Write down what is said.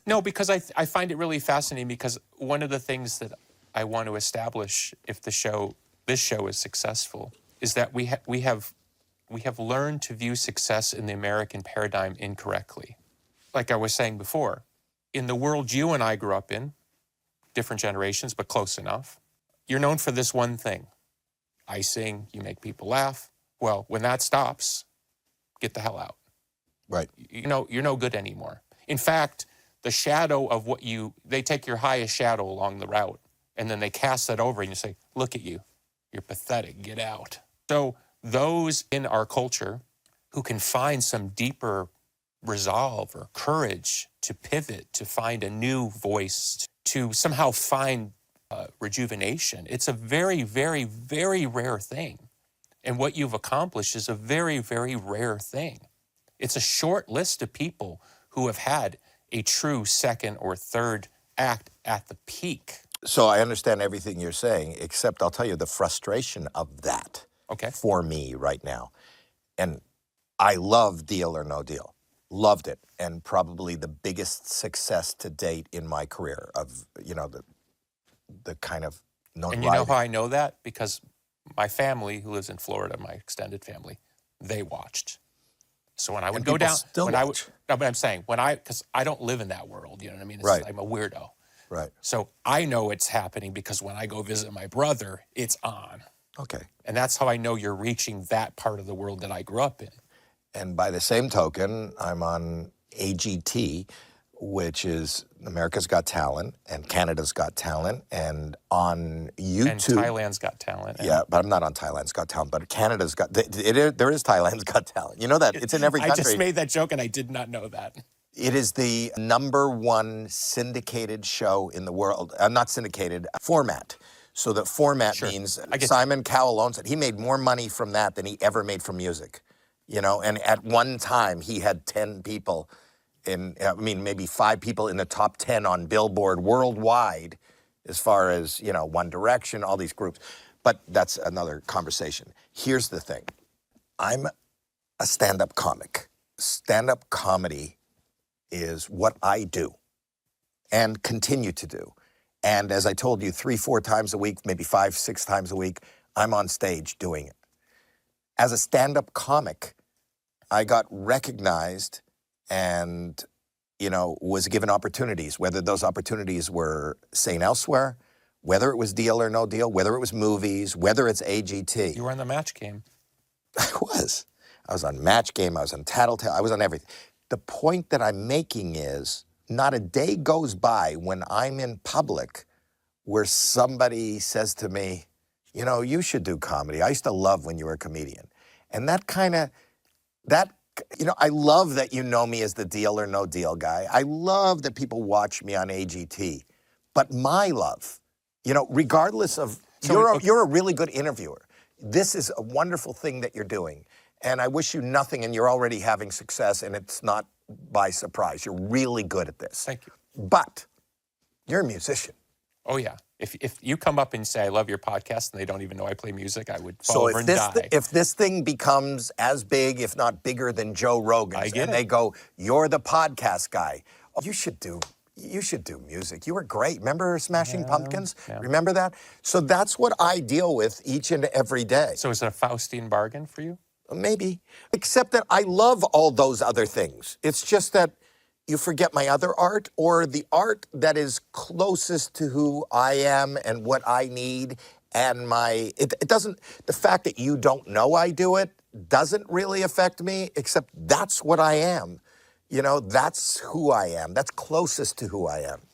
No, because I find it really fascinating because one of the things that I want to establish if this show is successful is that we have learned to view success in the American paradigm incorrectly. Like I was saying before, in the world you and I grew up in, different generations, but close enough, you're known for this one thing. I sing, you make people laugh. Well, when that stops, get the hell out. Right. You're no good anymore. In fact, the shadow of they take your highest shadow along the route, and then they cast that over and you say, look at you. You're pathetic. Get out. So those in our culture who can find some deeper resolve or courage to pivot, to find a new voice, to somehow find rejuvenation, it's a very, very, very rare thing. And what you've accomplished is a very, very rare thing. It's a short list of people who have had a true second or third act at the peak. So I understand everything you're saying, except I'll tell you the frustration of that for me right now. And I love Deal or No Deal. Loved it. And probably the biggest success to date in my career of, the kind of notoriety. And you know how I know that? Because my family, who lives in Florida, my extended family, they watched. So when I would go down, but I'm saying because I don't live in that world, you know what I mean? Right. I'm a weirdo. Right. So I know it's happening because when I go visit my brother, it's on. Okay. And that's how I know you're reaching that part of the world that I grew up in. And by the same token, I'm on AGT, which is America's Got Talent and Canada's Got Talent, and on YouTube. And Thailand's Got Talent. Yeah, but I'm not on Thailand's Got Talent, but Canada's Got, there is Thailand's Got Talent. You know that, it's in every country. I just made that joke and I did not know that. It is the #1 syndicated show in the world, not syndicated, format. So the format means Simon Cowell owns it. He made more money from that than he ever made from music, and at one time he had 10 people maybe 5 people in the top 10 on Billboard worldwide as far as, One Direction, all these groups. But that's another conversation. Here's the thing. I'm a stand-up comic. Stand-up comedy is what I do and continue to do. And as I told you, 3-4 times a week, maybe 5-6 times a week, I'm on stage doing it. As a stand-up comic, I got recognized and, was given opportunities, whether those opportunities were St. Elsewhere, whether it was Deal or No Deal, whether it was movies, whether it's AGT. You were on the Match Game. I was. I was on Match Game, I was on Tattletale, I was on everything. The point that I'm making is not a day goes by when I'm in public where somebody says to me, you should do comedy. I used to love when you were a comedian. And I love that you know me as the Deal or No Deal guy. I love that people watch me on AGT. But my love, regardless of, you're a really good interviewer. This is a wonderful thing that you're doing. And I wish you nothing, and you're already having success, and it's not by surprise. You're really good at this. Thank you. But you're a musician. Oh, yeah. If you come up and say, I love your podcast, and they don't even know I play music, I would fall over and die. If this thing becomes as big, if not bigger than Joe Rogan's, they go, you're the podcast guy, you should do music. You were great. Remember Smashing Pumpkins? Yeah. Remember that? So that's what I deal with each and every day. So is it a Faustian bargain for you? Maybe. Except that I love all those other things. It's just that you forget my other art, or the art that is closest to who I am and what I need, and it doesn't, the fact that you don't know I do it doesn't really affect me, except that's what I am. That's who I am. That's closest to who I am.